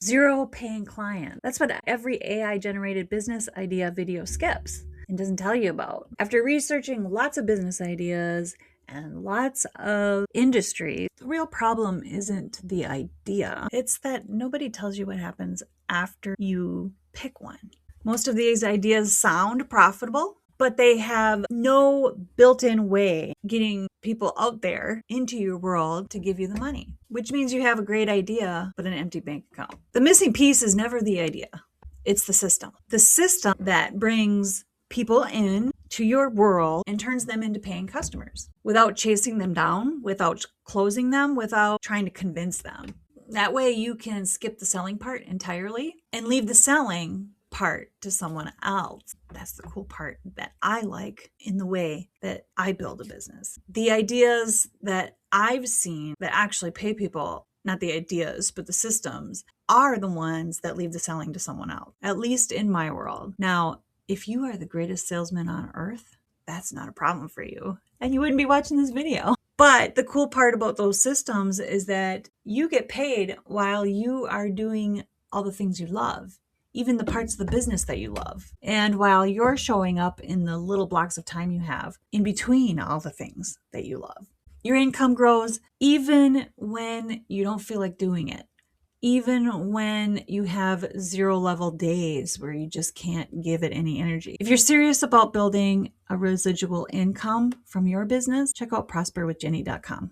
Zero paying client. That's what every AI generated business idea video skips and doesn't tell you about. After researching lots of business ideas and lots of industries, the real problem isn't the idea. It's that nobody tells you what happens after you pick one. Most of these ideas sound profitable, but they have no built-in way getting people out there into your world to give you the money, which means you have a great idea, but an empty bank account. The missing piece is never the idea. It's the system. The system that brings people in to your world and turns them into paying customers without chasing them down, without closing them, without trying to convince them. That way you can skip the selling part entirely and leave the selling part to someone else. That's the cool part that I like in the way that I build a business. The ideas that I've seen that actually pay people, not the ideas, but the systems, are the ones that leave the selling to someone else, at least in my world. Now, if you are the greatest salesman on earth, that's not a problem for you, and you wouldn't be watching this video. But the cool part about those systems is that you get paid while you are doing all the things you love, even the parts of the business that you love. And while you're showing up in the little blocks of time you have in between all the things that you love. Your income grows even when you don't feel like doing it. Even when you have 0-level days where you just can't give it any energy. If you're serious about building a residual income from your business, check out prosperwithjenny.com.